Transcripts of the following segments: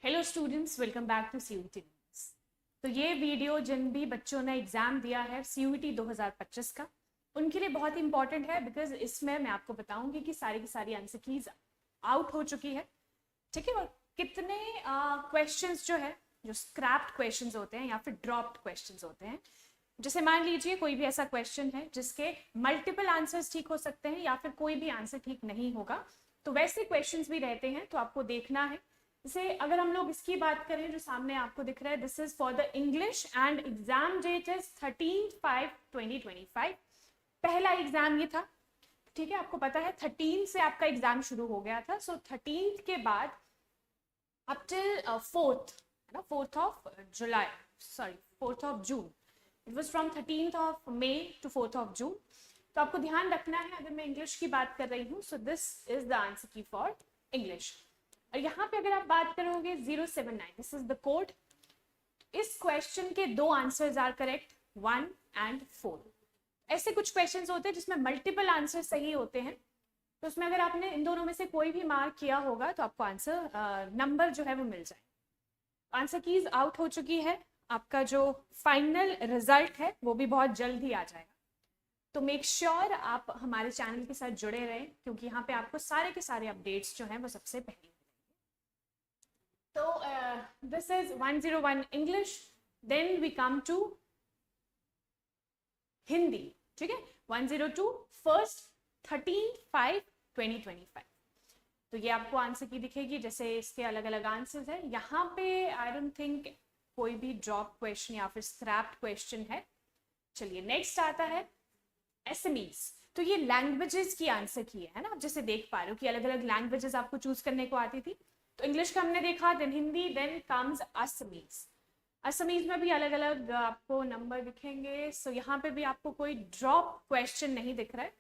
Hello students, welcome back to CUET news. तो ये video जिन भी बच्चों ने एग्जाम दिया है CUET 2025 का, उनके लिए बहुत इंपॉर्टेंट है बिकॉज इसमें मैं आपको बताऊंगी कि सारी की सारी आंसर कीज आउट हो चुकी है। ठीक है, और कितने क्वेश्चंस जो है, जो स्क्रैप्ड क्वेश्चंस होते हैं या फिर ड्रॉप्ड क्वेश्चंस होते हैं। जैसे मान लीजिए कोई भी ऐसा क्वेश्चन है जिसके मल्टीपल आंसर्स ठीक हो सकते हैं या फिर कोई भी आंसर ठीक नहीं होगा, तो वैसे क्वेश्चंस भी रहते हैं, तो आपको देखना है। जैसे अगर हम लोग इसकी बात करें, जो सामने आपको दिख रहा है, this is for the English and exam date is 13/5/2025। पहला एग्जाम ये था। ठीक है, आपको पता है 13 से आपका एग्जाम शुरू हो गया था। सो 13 के बाद अप टिल 4th, है ना, 4th of July, sorry 4th of June. It was from 13th of May to 4th of June. तो आपको ध्यान रखना है, अगर मैं इंग्लिश की बात कर रही हूँ, so this is the answer की फॉर इंग्लिश। और यहाँ पे अगर आप बात करोगे 079, दिस इज द कोड। इस क्वेश्चन के दो आंसर्स आर करेक्ट, 1 and 4। ऐसे कुछ क्वेश्चंस होते हैं जिसमें मल्टीपल आंसर सही होते हैं, तो उसमें अगर आपने इन दोनों में से कोई भी मार्क किया होगा तो आपको आंसर नंबर जो है वो मिल जाए। आंसर कीज आउट हो चुकी है। आपका जो फाइनल रिजल्ट है वो भी बहुत जल्द ही आ जाएगा। तो मेक श्योर आप हमारे चैनल के साथ जुड़े रहें, क्योंकि यहाँ पे आपको सारे के सारे अपडेट्स जो हैं वो सबसे पहले। तो this is 101 English, then we come to Hindi. ठीक है, 102 फर्स्ट 13/5/2025। तो ये आपको आंसर की दिखेगी, जैसे इसके अलग अलग आंसर्स हैं। यहाँ पे आई डोंट थिंक कोई भी ड्रॉप क्वेश्चन या फिर स्क्रैप्ड क्वेश्चन है। चलिए नेक्स्ट आता है एसएमईज। तो ये लैंग्वेजेस की आंसर की है ना, आप जैसे देख पा रहे हो कि अलग अलग लैंग्वेजेस आपको चूज करने को आती थी। तो इंग्लिश का हमने देखा, then Hindi, then comes Assamese. Assamese में भी अलग अलग आपको नंबर दिखेंगे। सो यहाँ पे भी आपको कोई ड्रॉप क्वेश्चन नहीं दिख रहा है।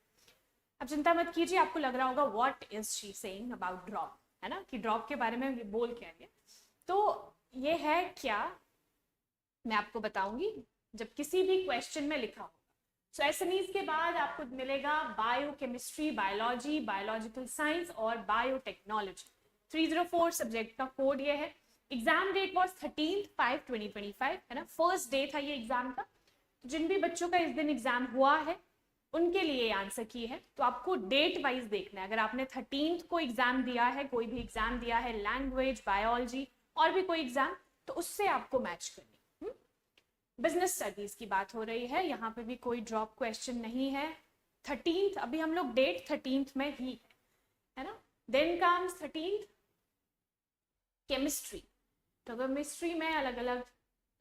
अब चिंता मत कीजिए, आपको लग रहा होगा what is she saying about drop, है ना, कि ड्रॉप के बारे में बोल क्या रही है। तो ये है क्या, मैं आपको बताऊंगी जब किसी भी क्वेश्चन में लिखा होगा। सो एसएमईज के बाद आपको मिलेगा बायोकेमिस्ट्री, बायोलॉजी, बायोलॉजिकल साइंस और बायोटेक्नोलॉजी। 304 सब्जेक्ट का कोड ये है। एग्जाम डेट वॉज 13/5/2025, है ना, फर्स्ट डे था ये एग्जाम का। तो जिन भी बच्चों का इस दिन एग्जाम हुआ है उनके लिए आंसर की है। तो आपको डेट वाइज देखना है। अगर आपने 13th को एग्जाम दिया है, कोई भी एग्जाम दिया है, लैंग्वेज, बायोलॉजी और भी कोई एग्जाम, तो उससे आपको मैच करनी। बिजनेस स्टडीज की बात हो रही है, यहाँ पे भी कोई ड्रॉप क्वेश्चन नहीं है। 13th, अभी हम लोग डेट 13th में ही है ना। Then comes 13th chemistry. तो केमिस्ट्री में अलग अलग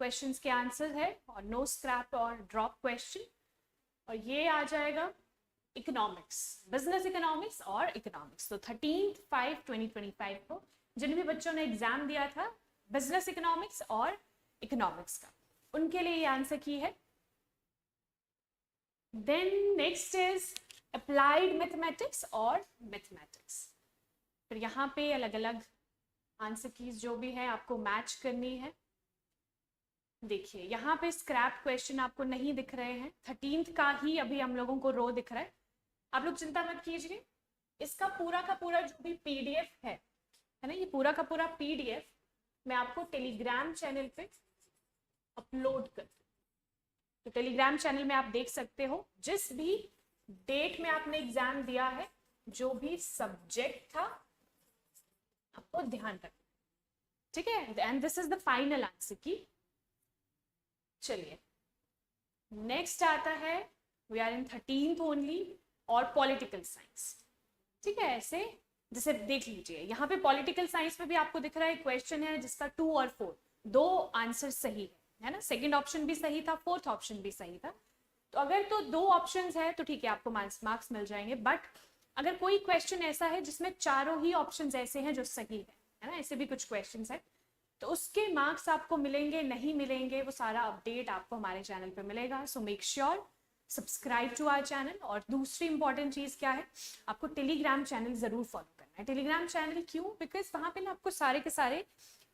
क्वेश्चंस के आंसर है और नो स्क्रैप और ड्रॉप क्वेश्चन। और ये आ जाएगा इकोनॉमिक्स, बिजनेस इकोनॉमिक्स और इकोनॉमिक्स। तो 13/5/2025 को जिन भी बच्चों ने एग्जाम दिया था बिजनेस इकोनॉमिक्स और इकोनॉमिक्स का, उनके लिए ये आंसर की है। Then next is applied mathematics और मैथमेटिक्स। फिर यहाँ पे अलग अलग आंसर कीज जो भी है आपको मैच करनी है। देखिए यहाँ पे स्क्रैप क्वेश्चन आपको नहीं दिख रहे हैं, 13th का ही अभी हम लोगों को रो दिख रहा है। आप लोग चिंता मत कीजिए, इसका पूरा का पूरा जो भी पीडीएफ है ना, ये पूरा का पूरा पीडीएफ मैं आपको टेलीग्राम चैनल पे अपलोड कर। तो टेलीग्राम चैनल में आप देख सकते हो, जिस भी डेट में आपने एग्जाम दिया है, जो भी सब्जेक्ट था, आपको ध्यान रखना। ठीक है, and this is the final answer key. चलिए नेक्स्ट आता है, we are in 13th only, और पॉलिटिकल साइंस। ठीक है, ऐसे जैसे देख लीजिए यहाँ पे पॉलिटिकल साइंस में भी आपको दिख रहा है क्वेश्चन है जिसका 2 और 4 दो आंसर सही है ना। सेकंड ऑप्शन भी सही था, फोर्थ ऑप्शन भी सही था। तो अगर तो दो ऑप्शंस है तो ठीक है, आपको मार्क्स मिल जाएंगे। बट अगर कोई क्वेश्चन ऐसा है जिसमें चारों ही ऑप्शंस ऐसे हैं जो सही है ना, ऐसे भी कुछ क्वेश्चंस है, तो उसके मार्क्स आपको मिलेंगे नहीं मिलेंगे, वो सारा अपडेट आपको हमारे चैनल पे मिलेगा। So make sure subscribe to our channel. और दूसरी इंपॉर्टेंट चीज क्या है, आपको टेलीग्राम चैनल जरूर फॉलो करना है। टेलीग्राम चैनल क्यों? बिकॉज वहां पे ना आपको सारे के सारे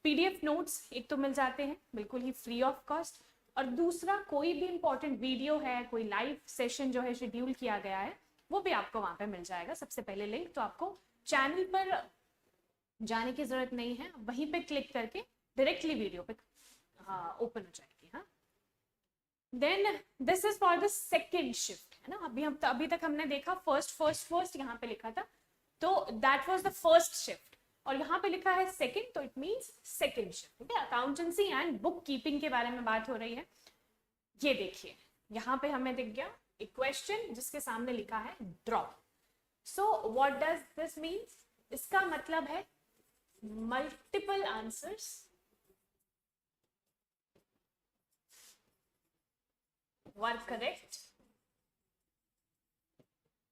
पीडीएफ नोट्स एक तो मिल जाते हैं बिल्कुल ही फ्री ऑफ कॉस्ट, और दूसरा कोई भी इंपॉर्टेंट वीडियो है, कोई लाइव सेशन जो है शेड्यूल किया गया है, वो भी आपको वहां पे मिल जाएगा सबसे पहले लिंक। तो आपको चैनल पर जाने की जरूरत नहीं है, वहीं पे क्लिक करके डायरेक्टली वीडियो पे ओपन हो जाएगी। हाँ, then this is for the second shift, है ना। अभी तक हमने देखा फर्स्ट यहाँ पे लिखा था, तो that was the first shift, और यहाँ पे लिखा है सेकंड, तो इट मींस सेकंड शिफ्ट। ठीक है, अकाउंटेंसी एंड बुक कीपिंग के बारे में बात हो रही है। ये देखिए, यहाँ पे हमें दिख गया एक क्वेश्चन जिसके सामने लिखा है drop. So what does this means? इसका मतलब है मल्टीपल आंसर्स वर करेक्ट,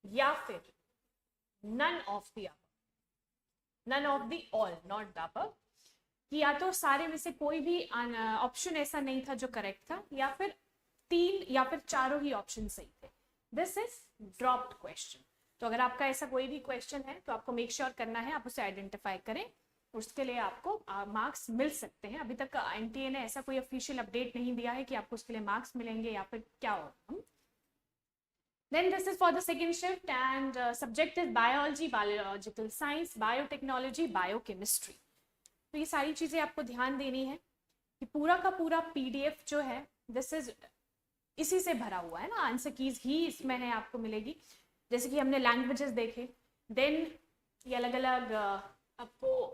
या फिर none of the above, none of the all, not the above, कि या तो सारे में से कोई भी ऑप्शन ऐसा नहीं था जो करेक्ट था, या फिर 3 या फिर चारों ही ऑप्शन सही थे। This is dropped question. तो अगर आपका ऐसा कोई भी क्वेश्चन है तो आपको मेक श्योर करना है आप उसे आइडेंटिफाई करें, उसके लिए आपको मार्क्स मिल सकते हैं। अभी तक एनटीए ने ऐसा कोई ऑफिशियल अपडेट नहीं दिया है कि आपको उसके लिए मार्क्स मिलेंगे या फिर क्या होगा। Then this is for the second shift and subject is biology, biological science, biotechnology, biochemistry. तो ये सारी चीजें आपको ध्यान देनी है कि पूरा का पूरा पीडीएफ जो है दिस इज इसी से भरा हुआ है ना, आंसर कीज ही इसमें है, आपको मिलेगी। जैसे कि हमने लैंग्वेजेस देखे, देन ये अलग अलग आपको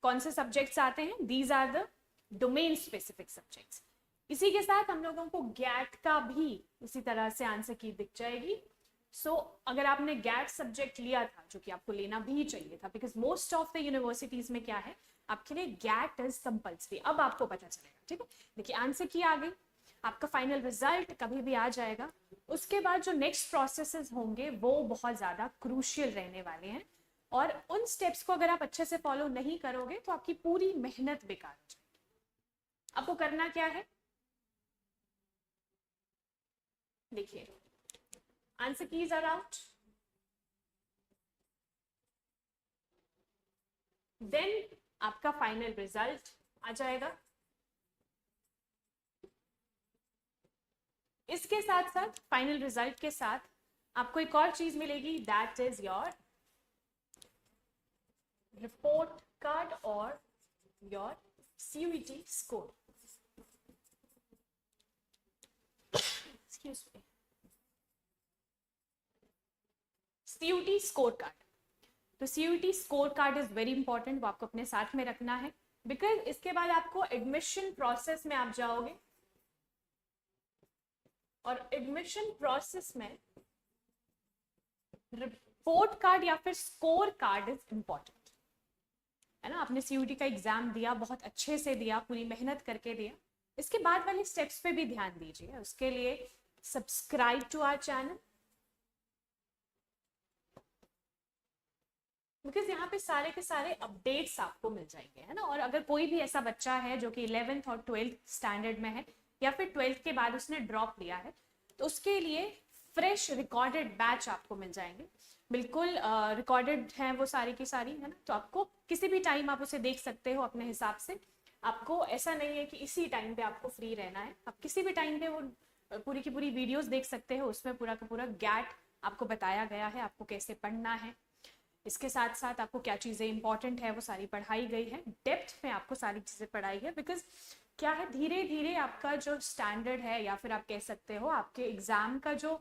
कौन से सब्जेक्ट्स आते हैं, these are the domain specific subjects. इसी के साथ हम लोगों को गैट का भी इसी तरह से आंसर की दिख जाएगी। सो अगर आपने गैट सब्जेक्ट लिया था, जो कि आपको लेना भी चाहिए था, because most of the universities में क्या है, आपके लिए गैट इज कंपल्सरी। अब आपको पता चलेगा, ठीक है। देखिए, आंसर की आ गई, आपका फाइनल रिजल्ट कभी भी आ जाएगा। उसके बाद जो नेक्स्ट प्रोसेसेस होंगे वो बहुत ज्यादा क्रूशियल रहने वाले हैं, और उन स्टेप्स को अगर आप अच्छे से फॉलो नहीं करोगे तो आपकी पूरी मेहनत बेकार हो जाएगी। आपको करना क्या है, देखिए, answer keys are out, then आपका फाइनल रिजल्ट आ जाएगा। इसके साथ साथ फाइनल रिजल्ट के साथ आपको एक और चीज मिलेगी, that is your report card और your CUET score. Excuse me, CUET score card. तो CUET score card is very important, वो आपको अपने साथ में रखना है, बिकॉज इसके बाद आपको एडमिशन प्रोसेस में आप जाओगे, और एडमिशन प्रोसेस में रिपोर्ट कार्ड या फिर स्कोर कार्ड इज इंपॉर्टेंट, है ना। आपने सीयूईटी का एग्जाम दिया, बहुत अच्छे से दिया, पूरी मेहनत करके दिया, इसके बाद वाले स्टेप्स पे भी ध्यान दीजिए। उसके लिए subscribe to our channel, because यहाँ पे सारे के सारे अपडेट्स आपको मिल जाएंगे, है ना। और अगर कोई भी ऐसा बच्चा है जो कि 11th और 12th स्टैंडर्ड में है, या फिर 12th के बाद उसने ड्रॉप लिया है, तो उसके लिए फ्रेश रिकॉर्डेड बैच आपको मिल जाएंगे, बिल्कुल रिकॉर्डेड है वो सारी की सारी, है ना। तो आपको किसी भी टाइम आप उसे देख सकते हो अपने हिसाब से। आपको ऐसा नहीं है कि इसी टाइम पे आपको फ्री रहना है, आप किसी भी टाइम पे वो पूरी की पूरी वीडियोस देख सकते हो। उसमें पूरा का पूरा गैट आपको बताया गया है, आपको कैसे पढ़ना है, इसके साथ साथ आपको क्या चीज़ें इंपॉर्टेंट है वो सारी पढ़ाई गई है, डेप्थ में आपको सारी चीज़ें पढ़ाई है। बिकॉज क्या है, धीरे धीरे आपका जो स्टैंडर्ड है, या फिर आप कह सकते हो आपके एग्जाम का जो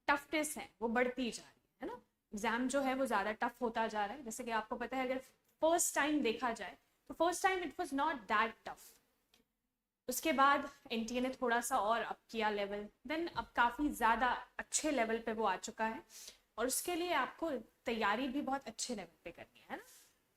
टफनेस है वो बढ़ती जा रही है ना। एग्जाम जो है वो ज़्यादा टफ होता जा रहा है। जैसे कि आपको पता है, अगर फर्स्ट टाइम देखा जाए तो first time it was not that tough, उसके बाद एनटीए ने थोड़ा सा और अप किया लेवल, देन अब काफ़ी ज़्यादा अच्छे लेवल पे वो आ चुका है, और उसके लिए आपको तैयारी भी बहुत अच्छे लेवल पे करनी है ना।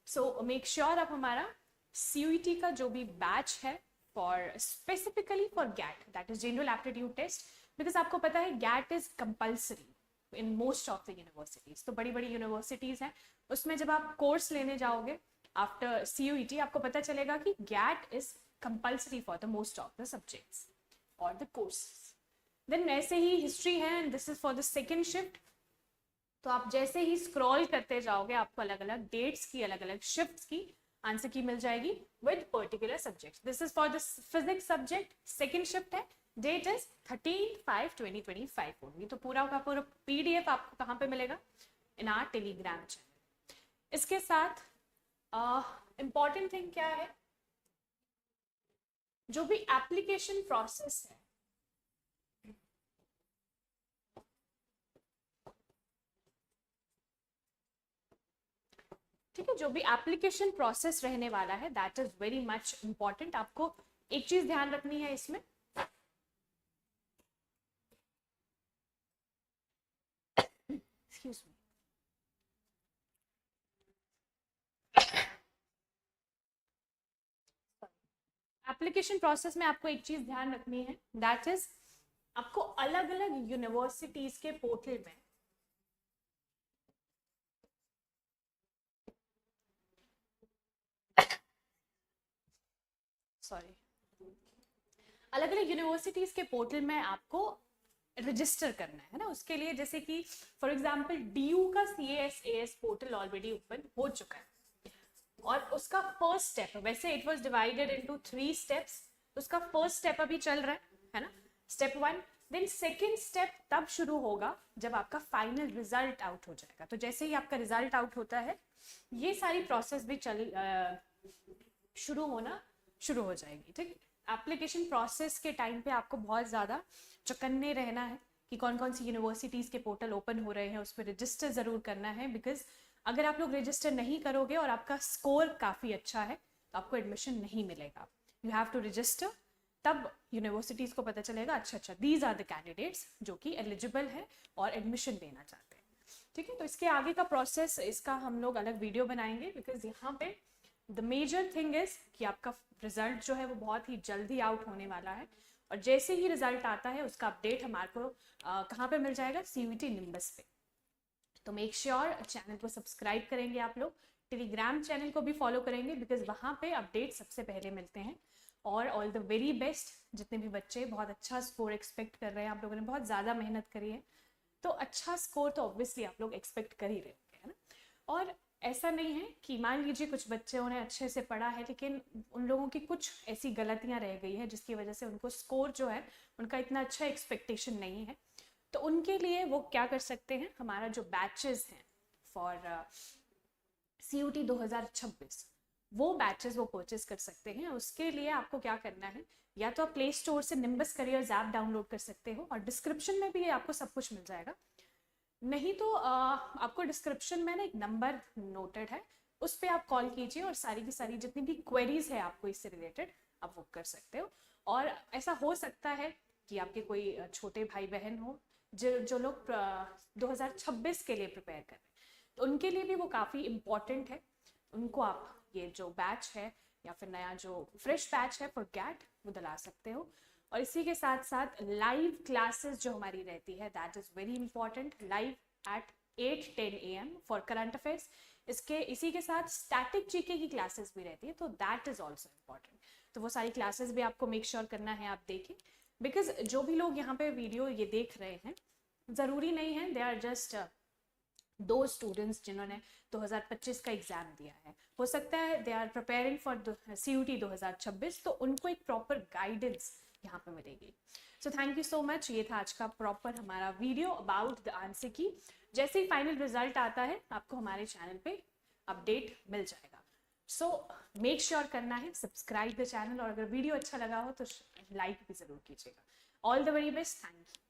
सो मेक श्योर आप हमारा सीयूईटी का जो भी बैच है for specifically for GAT, that is general aptitude test, because आपको पता है GAT is compulsory in most of the universities. तो बड़ी बड़ी यूनिवर्सिटीज हैं, उसमें जब आप कोर्स लेने जाओगे आफ्टर सीयूईटी, आपको पता चलेगा कि GAT is compulsory for the most of the subjects और द कोर्सेज। देन ऐसे ही हिस्ट्री है, and this is for the second shift. तो आप जैसे ही स्क्रॉल करते जाओगे, आपको अलग अलग डेट्स की, अलग अलग शिफ्ट्स की आंसर की मिल जाएगी with particular subject. This is for the physics subject, second shift है, डेट इज 13/5/2025 होगी। तो पूरा का पूरा पीडीएफ आपको कहाँ पे मिलेगा, इन आवर टेलीग्राम चैनल। इसके साथ इम्पॉर्टेंट थिंग क्या है, जो भी एप्लीकेशन प्रोसेस है, ठीक है, जो भी एप्लीकेशन प्रोसेस रहने वाला है that is very much important. आपको एक चीज ध्यान रखनी है इसमें, एक्सक्यूज मी, एप्लीकेशन प्रोसेस में आपको एक चीज ध्यान रखनी है, दैट इज आपको अलग अलग यूनिवर्सिटीज के पोर्टल में सॉरी अलग अलग यूनिवर्सिटीज के पोर्टल में आपको रजिस्टर करना है ना। उसके लिए जैसे कि फॉर एग्जांपल डीयू का CAS पोर्टल ऑलरेडी ओपन हो चुका है और उसका फर्स्ट स्टेप, वैसे it was divided into 3 steps, उसका फर्स्ट स्टेप अभी चल रहा है ना, स्टेप 1। देन सेकेंड स्टेप तब शुरू होगा जब आपका फाइनल रिजल्ट आउट हो जाएगा। तो जैसे ही आपका रिजल्ट आउट होता है ये सारी प्रोसेस भी शुरू होना शुरू हो जाएगी, ठीक। एप्लीकेशन प्रोसेस के टाइम पे आपको बहुत ज़्यादा चौकन्ने रहना है कि कौन कौन सी यूनिवर्सिटीज़ के पोर्टल ओपन हो रहे हैं, उस पर रजिस्टर ज़रूर करना है। बिकॉज अगर आप लोग रजिस्टर नहीं करोगे और आपका स्कोर काफ़ी अच्छा है तो आपको एडमिशन नहीं मिलेगा। यू हैव टू रजिस्टर, तब यूनिवर्सिटीज़ को पता चलेगा अच्छा दीज आर द कैंडिडेट्स जो कि एलिजिबल है और एडमिशन लेना चाहते हैं, ठीक है। तो इसके आगे का प्रोसेस, इसका हम लोग अलग वीडियो बनाएंगे, बिकॉज यहाँ पे द मेजर थिंग इज कि आपका रिजल्ट जो है वो बहुत ही जल्दी आउट होने वाला है और जैसे ही रिजल्ट आता है उसका अपडेट हमारे को कहाँ पे मिल जाएगा, CUET निम्बस पे। तो मेक श्योर चैनल को सब्सक्राइब करेंगे आप लोग, टेलीग्राम चैनल को भी फॉलो करेंगे बिकॉज वहाँ पे अपडेट सबसे पहले मिलते हैं। और ऑल द वेरी बेस्ट जितने भी बच्चे बहुत अच्छा स्कोर एक्सपेक्ट कर रहे हैं, आप लोगों ने बहुत ज़्यादा मेहनत करी है तो अच्छा स्कोर तो ऑब्वियसली आप लोग एक्सपेक्ट कर ही रहे होंगे, है ना। और ऐसा नहीं है कि मान लीजिए कुछ बच्चों ने अच्छे से पढ़ा है लेकिन उन लोगों की कुछ ऐसी गलतियां रह गई है जिसकी वजह से उनको स्कोर जो है उनका इतना अच्छा एक्सपेक्टेशन नहीं है, तो उनके लिए वो क्या कर सकते हैं, हमारा जो बैचेस हैं फॉर CUET 2026 वो बैचेस वो परचेज कर सकते हैं। उसके लिए आपको क्या करना है, या तो आप प्ले स्टोर से निम्बस करियर्स ऐप डाउनलोड कर सकते हो और डिस्क्रिप्शन में भी आपको सब कुछ मिल जाएगा, नहीं तो आपको डिस्क्रिप्शन में ना एक नंबर नोटेड है, उस पर आप कॉल कीजिए और सारी की सारी जितनी भी क्वेरीज है आपको इससे रिलेटेड आप वो कर सकते हो। और ऐसा हो सकता है कि आपके कोई छोटे भाई बहन हो जो लोग 2026 के लिए प्रिपेयर कर रहे हैं, तो उनके लिए भी वो काफ़ी इम्पॉर्टेंट है। उनको आप ये जो बैच है या फिर नया जो फ्रेश बैच है फॉर गैट वो दिला सकते हो। और इसी के साथ साथ लाइव क्लासेस जो हमारी रहती है that is very important, live at 8-10 AM for current affairs. इसी के साथ स्टैटिक GK की क्लासेस भी रहती है, तो दैट इज़ ऑल्सो इम्पॉर्टेंट। तो वो सारी क्लासेस भी आपको मेक श्योर करना है आप देखें, बिकॉज जो भी लोग यहाँ पे वीडियो ये देख रहे हैं ज़रूरी नहीं है दे आर जस्ट दो स्टूडेंट्स जिन्होंने 2025 का एग्जाम दिया है, हो सकता है they are preparing for CUET 2026, तो उनको एक प्रॉपर गाइडेंस यहाँ पे मिलेगी। So thank you so much, ये था आज का प्रॉपर हमारा वीडियो अबाउट द आंसर की। जैसे ही फाइनल रिजल्ट आता है आपको हमारे चैनल पे अपडेट मिल जाएगा। सो मेक श्योर करना है सब्सक्राइब द चैनल, और अगर वीडियो अच्छा लगा हो तो लाइक भी ज़रूर कीजिएगा। All the very best, thank you.